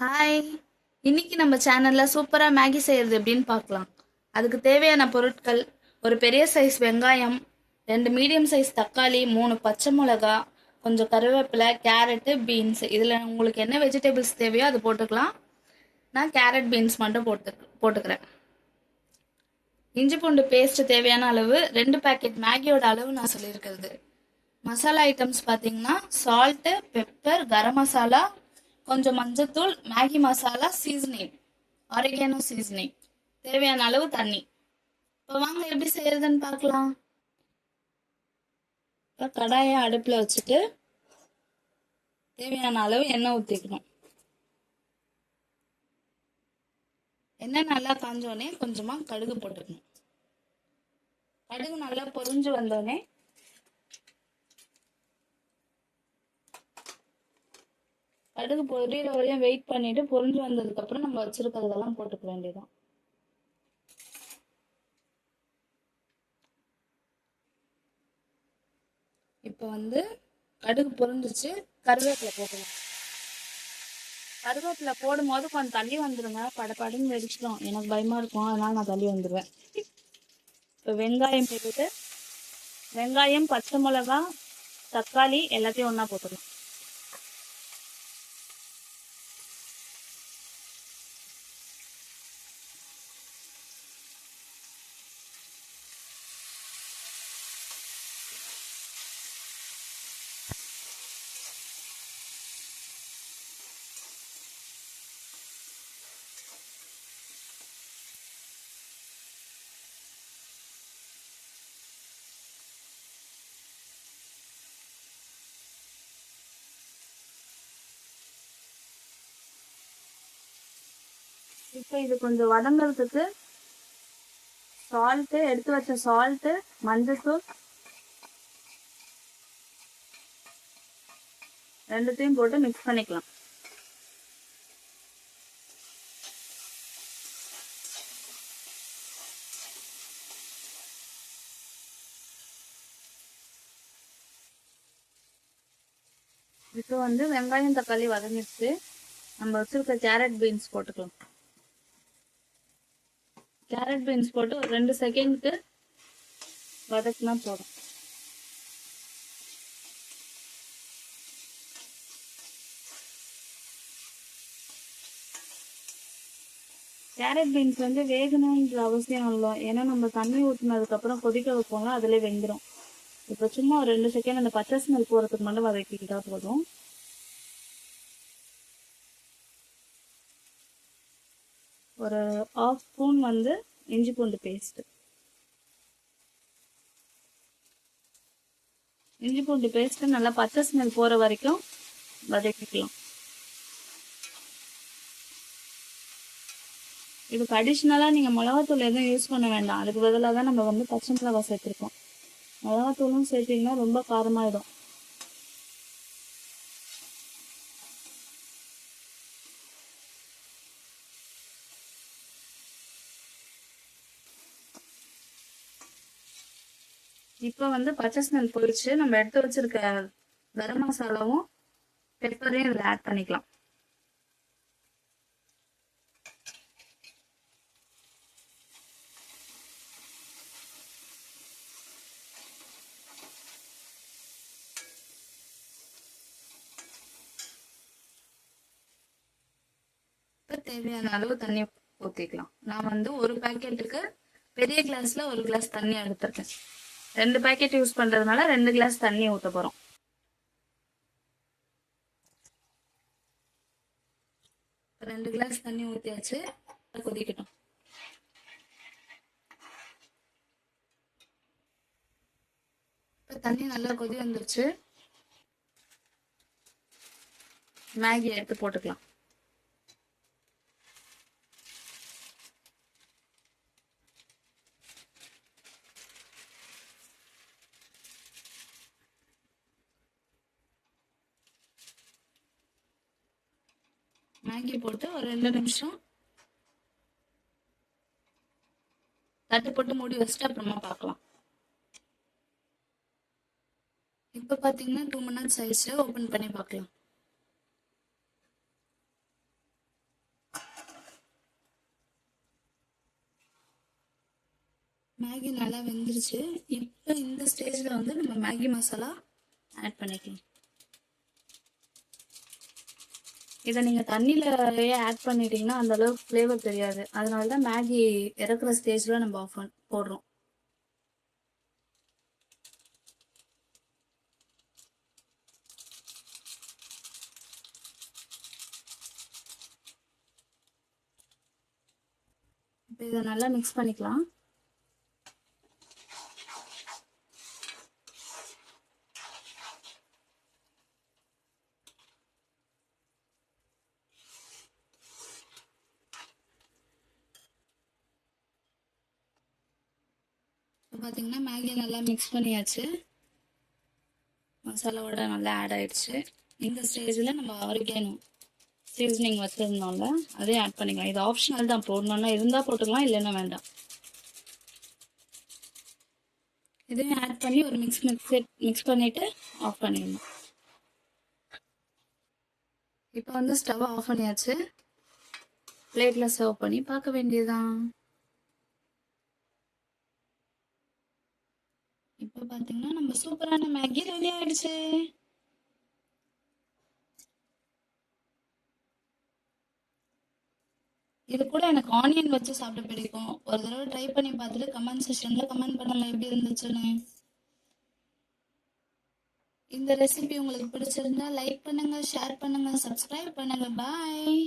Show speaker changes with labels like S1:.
S1: Hi. இன்னைக்கு நம்ம சேனல்ல சூப்பரா மேகி செய்யறது எப்படின்னு பார்க்கலாம். அதுக்கு தேவையான பொருட்கள்: ஒரு பெரிய சைஸ் வெங்காயம், 2 மீடியம் சைஸ் தக்காளி, 3 பச்சை மிளகா, கொஞ்சம் கருவேப்பிலை, கேரட்டு, பீன்ஸ். இதில் உங்களுக்கு என்ன வெஜிடபிள்ஸ் தேவையோ அது போட்டுக்கலாம். நான் கேரட் பீன்ஸ் மட்டும் போட்டுக்கிறேன். இஞ்சி பூண்டு பேஸ்ட் தேவையான அளவு 2 பேக்கெட் மேகியோட அளவு நான் சொல்லியிருக்கிறது. மசாலா ஐட்டம்ஸ் பார்த்தீங்கன்னா சால்ட்டு, பெப்பர், கரம் மசாலா, கொஞ்சம் மஞ்சத்தூள், Maggi masala, seasoning, oregano seasoning, தேவையான அளவு தண்ணி. இப்போ வாங்க எப்படி செய்யறதுன்னு பார்க்கலாம். இப்போ கடாயை அடுப்பில் வச்சுட்டு தேவையான அளவு எண்ணெய் ஊற்றிக்கணும். எண்ணெய் நல்லா காஞ்சோடனே கொஞ்சமாக கடுகு போட்டுக்கணும். கடுகு நல்லா பொரிஞ்சு வந்தோடனே கடுகு பொரியிற வரையும் வெயிட் பண்ணிட்டு பொரிஞ்சு வந்ததுக்கப்புறம் நம்ம வச்சிருக்கிறதெல்லாம் போட்டுக்க வேண்டியதான். இப்போ கடுகு பொரிஞ்சிச்சு, கருவேப்பிலை போட்டுக்கலாம். கருவேப்பிலை போடும்போது கொஞ்சம் தள்ளி வந்துடுங்க, படப்படன்னு வெடிச்சிடும். எனக்கு பயமா இருக்கும், அதனால நான் தள்ளி வந்துடுவேன். இப்போ வெங்காயம் போட்டுட்டு வெங்காயம், பச்சை மிளகா, தக்காளி எல்லாத்தையும் ஒன்றா போட்டுக்கலாம். இப்போ இது கொஞ்சம் வதங்கிறதுக்கு எடுத்து வச்ச சால்ட்டு, மஞ்சத்தூள் ரெண்டுத்தையும் போட்டு மிக்ஸ் பண்ணிக்கலாம். இப்போ வெங்காயம் தக்காளி வதங்கிடுச்சு. நம்ம வச்சிருக்க கேரட் பீன்ஸ் போட்டுக்கலாம். கேரட் பீன்ஸ் போட்டு ஒரு 2 செகண்ட்க்கு வதக்குனா போதும். கேரட் பீன்ஸ் வேகணுன்ற அவசியம் இல்லை, ஏன்னா நம்ம தண்ணி ஊற்றினதுக்கு அப்புறம் கொதிக்க வைப்போம்ல, அதுல வெந்துடும். இப்போ சும்மா ஒரு 2 செகண்ட் அந்த பச்சை ஸ்மெல் போறதுக்கு மட்டும் வதக்கிக்கிட்டா போதும். ஒரு 1/2 ஸ்பூன் இஞ்சி பூண்டு பேஸ்ட். இஞ்சி பூண்டு பேஸ்ட் நல்லா பச்சை ஸ்மெல் போற வரைக்கும் வதக்கிக்கலாம். இதுக்கு அடிஷ்னலா நீங்க மிளகாத்தூள் எதுவும் யூஸ் பண்ண வேண்டாம். அதுக்கு பதிலாக தான் நம்ம பச்சை மிளகாய் சேர்த்துருக்கோம். மிளகாத்தூளும் சேர்த்தீங்கன்னா ரொம்ப காரமாயிடும். இப்போ பச்சை ஸ்மெல் போயிடுச்சு. நம்ம எடுத்து வச்சிருக்க கரம் மசாலாவும் பெப்பரையும் இதில் ஆட் பண்ணிக்கலாம். தேவையான அளவு தண்ணி ஊற்றிக்கலாம். நான் ஒரு பேக்கெட்டுக்கு பெரிய கிளாஸ்ல 1 கிளாஸ் தண்ணி எடுத்துருக்கேன். 2 பேக்கெட் யூஸ் பண்றதுனால 2 கிளாஸ் தண்ணி ஊற்ற போறோம். 2 கிளாஸ் தண்ணி ஊற்றியாச்சு, கொதிக்கட்டும். இப்போ தண்ணி நல்லா கொதி வந்துருச்சு. மேகி எடுத்து போட்டுக்கலாம். மேகி போட்டு ஒரு 2 நிமிஷம் தட்டு போட்டு மூடி வச்சுட்டு அப்புறமா பார்க்கலாம். இப்போ பார்த்தீங்கன்னா 2 மினிட்ஸ் ஆயிடுச்சு. ஓப்பன் பண்ணி பார்க்கலாம். மேகி நல்லா வெந்துருச்சு. இப்போ இந்த ஸ்டேஜில் வந்து நம்ம மேகி மசாலா ஆட் பண்ணிக்கலாம். இதை நீங்கள் தண்ணியிலேயே ஆட் பண்ணிட்டீங்கன்னா அந்த அளவுக்கு ஃப்ளேவர் தெரியாது. அதனால தான் மேகி இறக்குற ஸ்டேஜில் நம்ம போடுறோம். இப்போ இதை நல்லா மிக்ஸ் பண்ணிக்கலாம். இப்போ பார்த்தீங்கன்னா மேகி நல்லா மிக்ஸ் பண்ணியாச்சு. மசாலாவோட நல்லா ஆட் ஆயிடுச்சு. இந்த ஸ்டேஜில் நம்ம ஆரிகானோ சீசனிங் வச்சுருந்தோம்ல அதையும் ஆட் பண்ணிக்கலாம். இது ஆப்ஷனல் தான், போடணுன்னா இருந்தால் போட்டுக்கலாம், இல்லைன்னா வேண்டாம். இதையும் ஆட் பண்ணி ஒரு மிக்ஸ் பண்ணிவிட்டு ஆஃப் பண்ணிடணும். இப்போ வந்து ஸ்டவ் ஆஃப் பண்ணியாச்சு. பிளேட்டில் சர்வ் பண்ணி பார்க்க வேண்டியதுதான். இப்போ பார்த்தீங்கன்னா நம்ம சூப்பரான மேகி ரெடி ஆயிடுச்சு. இது கூட எனக்கு ஆனியன் வச்சு சாப்பிட பிடிக்கும். ஒரு தடவை ட்ரை பண்ணி பார்த்துட்டு கமெண்ட் செக்ஷனில் கமெண்ட் பண்ணுங்க எப்படி இருந்துச்சுன்னு. இந்த ரெசிபி உங்களுக்கு பிடிச்சிருந்தா லைக் பண்ணுங்க, ஷேர் பண்ணுங்க, சப்ஸ்கிரைப் பண்ணுங்க. பாய்.